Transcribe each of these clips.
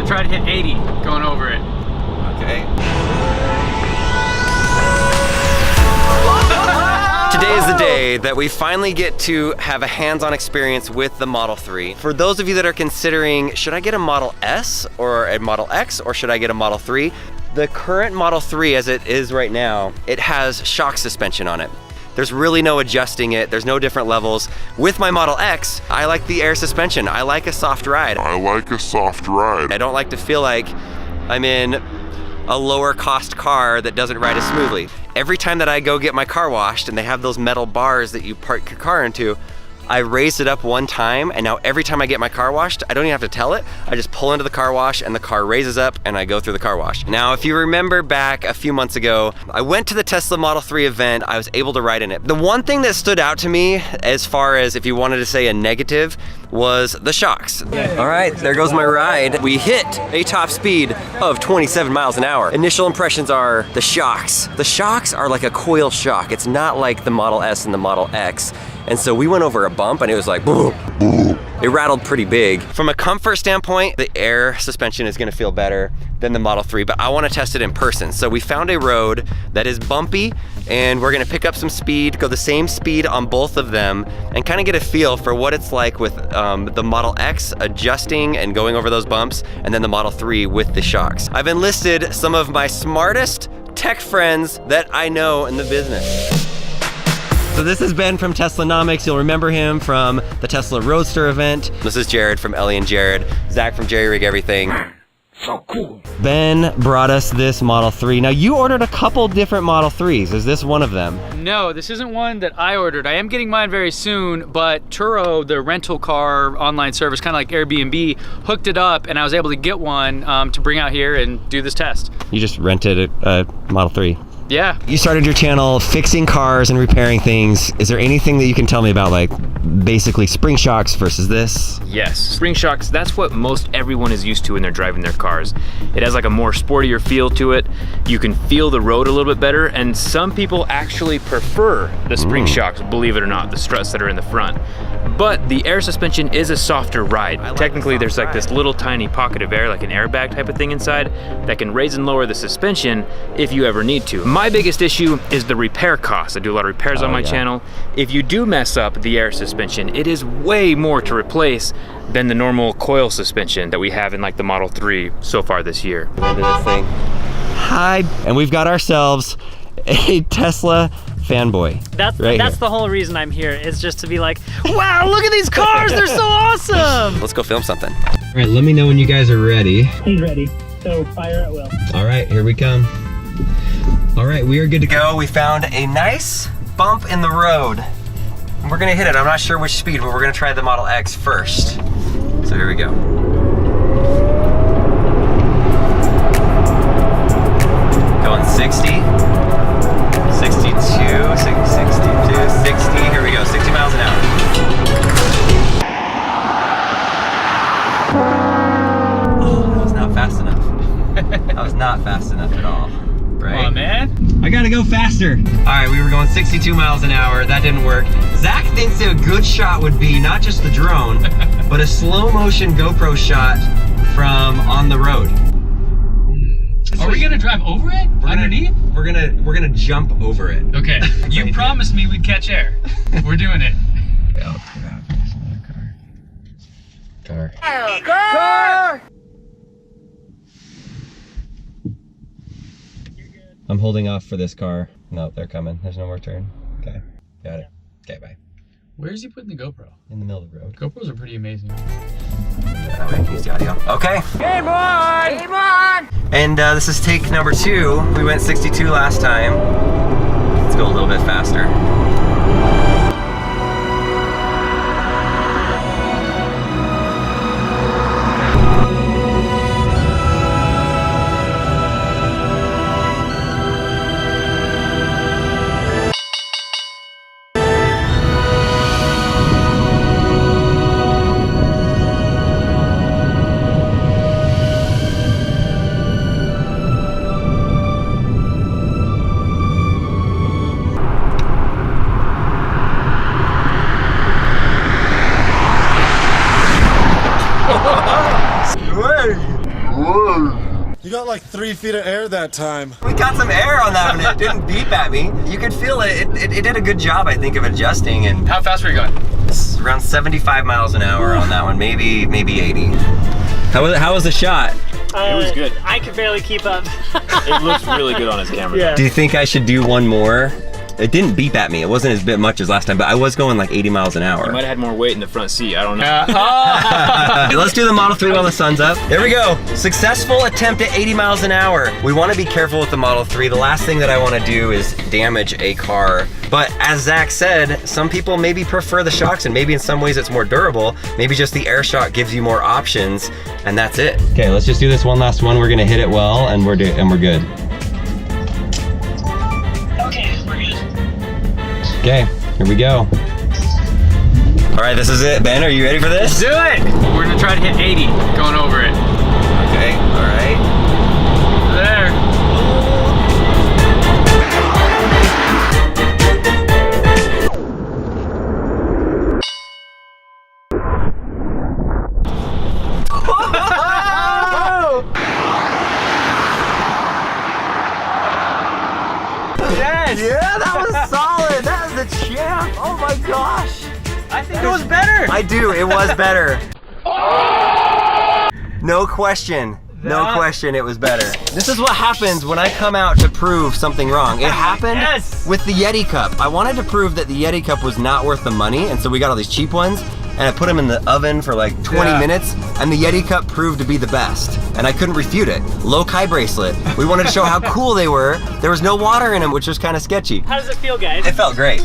gonna try to hit 80 going over it. Okay. Today is the day that we finally get to have a hands-on experience with the Model 3. For those of you that are considering, should I get a Model S or a Model X, or should I get a Model 3? The current Model 3 as it is right now, it has shock suspension on it. There's really no adjusting it. There's no different levels. With my Model X, I like the air suspension. I like a soft ride. I don't like to feel like I'm in a lower cost car that doesn't ride as smoothly. Every time that I go get my car washed and they have those metal bars that you park your car into, I raised it up one time, and now every time I get my car washed, I don't even have to tell it. I just pull into the car wash and the car raises up and I go through the car wash. Now, if you remember back a few months ago, I went to the Tesla Model 3 event. I was able to ride in it. The one thing that stood out to me, as far as if you wanted to say a negative, was the shocks. All right, there goes my ride. We hit a top speed of 27 miles an hour. Initial impressions are the shocks. The shocks are like a coil shock. It's not like the Model S and the Model X. And so we went over a bump and it was like, boom, boom. It rattled pretty big. From a comfort standpoint, the air suspension is gonna feel better than the Model 3, but I wanna test it in person. So we found a road that is bumpy, and we're gonna pick up some speed, go the same speed on both of them, and kind of get a feel for what it's like with the Model X adjusting and going over those bumps, and then the Model 3 with the shocks. I've enlisted some of my smartest tech friends that I know in the business. So this is Ben from Teslanomics. You'll remember him from the Tesla Roadster event. This is Jared from Ellie and Jared. Zach from Jerry Rig Everything. So cool. Ben brought us this Model 3. Now you ordered a couple different Model 3s. Is this one of them? No, this isn't one that I ordered. I am getting mine very soon, but Turo, the rental car online service, kind of like Airbnb, hooked it up and I was able to get one to bring out here and do this test. You just rented a Model 3. Yeah. You started your channel fixing cars and repairing things. Is there anything that you can tell me about, like basically spring shocks versus this? Yes, spring shocks, that's what most everyone is used to when they're driving their cars. It has like a more sportier feel to it. You can feel the road a little bit better, and some people actually prefer the spring shocks, believe it or not, the struts that are in the front. But the air suspension is a softer ride. Technically, there's like this little tiny pocket of air, like an airbag type of thing inside, that can raise and lower the suspension if you ever need to. My biggest issue is the repair cost. I do a lot of repairs on my channel. If you do mess up the air suspension, it is way more to replace than the normal coil suspension that we have in like the Model 3 so far this year. Hi, and we've got ourselves a Tesla fanboy. That's right the whole reason I'm here, is just to be like, wow, look at these cars, they're so awesome! Let's go film something. All right, let me know when you guys are ready. He's ready, so fire at will. All right, here we come. All right, we are good to go. We found a nice bump in the road. And we're gonna hit it. I'm not sure which speed, but we're gonna try the Model X first. So here we go. Going 60. 62, 62, 60, here we go, 60 miles an hour. Oh, that was not fast enough. That was not fast enough at all, right? Come on, man. I gotta go faster. All right, we were going 62 miles an hour, that didn't work. Zach thinks a good shot would be not just the drone, but a slow motion GoPro shot from on the road. Are we gonna drive over it? Underneath? We're gonna jump over it. Okay. You promised me we'd catch air. We're doing it. Car! I'm holding off for this car. No, they're coming. There's no more turn. Okay, got it. Okay, bye. Where is he putting the GoPro? In the middle of the road. GoPros are pretty amazing. That way I can use the audio. Okay. Game on! Game on! And this is take number 2. We went 62 last time. Let's go a little bit faster. You got like 3 feet of air that time. We got some air on that one. It didn't beep at me. You could feel it. It did a good job, I think, of adjusting. And How fast were you going? around 75 miles an hour on that one, maybe 80. How was the shot? It was good. I could barely keep up. It looks really good on his camera. Yeah. Do you think I should do one more? It didn't beep at me. It wasn't as bit much as last time, but I was going like 80 miles an hour. You might have had more weight in the front seat. I don't know. Let's do the Model 3 while the sun's up. There we go. Successful attempt at 80 miles an hour. We want to be careful with the Model 3. The last thing that I want to do is damage a car. But as Zach said, some people maybe prefer the shocks, and maybe in some ways it's more durable. Maybe just the air shock gives you more options, and that's it. Okay, let's just do this one last one. We're gonna hit it well, and we're good. Okay, we're good. Okay, here we go. All right, this is it. Ben, are you ready for this? Do it! We're gonna try to hit 80 going over it. Okay, all right. There. Yeah, that was solid. That was the champ. Oh my gosh. I think it was better. I do. It was better. No question. No question, it was better. This is what happens when I come out to prove something wrong. It happened with the Yeti Cup. I wanted to prove that the Yeti Cup was not worth the money, and so we got all these cheap ones, and I put them in the oven for like 20 minutes, and the Yeti Cup proved to be the best. And I couldn't refute it. Low Kai bracelet. We wanted to show how cool they were. There was no water in them, which was kind of sketchy. How does it feel, guys? It felt great.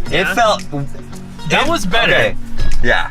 It felt... That was better. Okay. Yeah.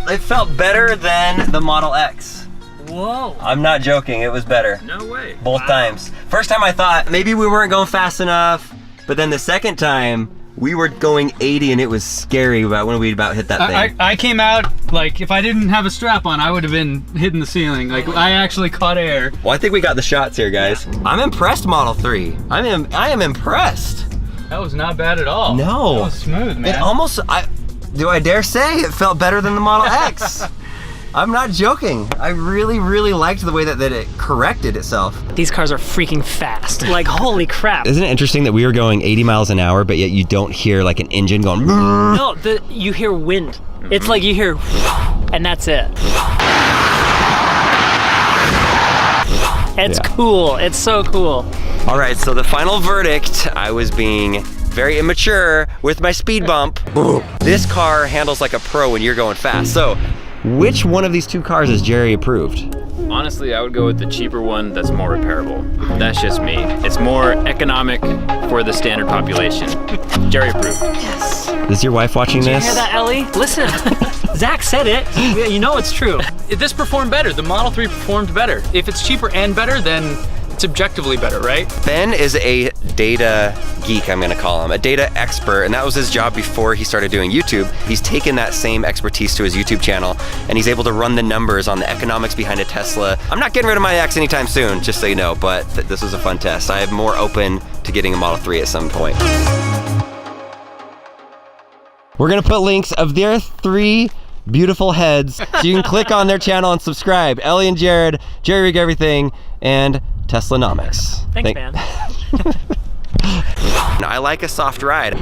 It felt better than the Model X. Whoa. I'm not joking, it was better. No way. Both times. First time I thought maybe we weren't going fast enough, but then the second time we were going 80 and it was scary about when we about hit that thing. I came out, like, if I didn't have a strap on, I would have been hitting the ceiling. Like, I actually caught air. Well, I think we got the shots here, guys. I'm impressed, Model 3. I am impressed. That was not bad at all. No. That was smooth, man. It almost, do I dare say, it felt better than the Model X. I'm not joking. I really, really liked the way that it corrected itself. These cars are freaking fast. Like, holy crap. Isn't it interesting that we were going 80 miles an hour, but yet you don't hear like an engine going? No, you hear wind. It's like you hear, and that's it. It's cool. It's so cool. All right, so the final verdict, I was being very immature with my speed bump. This car handles like a pro when you're going fast. So, which one of these two cars is Jerry approved? Honestly, I would go with the cheaper one that's more repairable. That's just me. It's more economic for the standard population. Jerry approved. Yes. Is your wife watching Did you this? hear that, Ellie? Listen, Zach said it. You know it's true. This performed better. The Model 3 performed better. If it's cheaper and better, then it's objectively better, right? Ben is a data geek, I'm gonna call him, a data expert, and that was his job before he started doing YouTube. He's taken that same expertise to his YouTube channel, and he's able to run the numbers on the economics behind a Tesla. I'm not getting rid of my X anytime soon, just so you know, but this was a fun test. I am more open to getting a Model 3 at some point. We're gonna put links of their 3 beautiful heads, so you can click on their channel and subscribe. Ellie and Jared, Jerry Rig Everything, and Teslanomics. Thanks, man. I like a soft ride.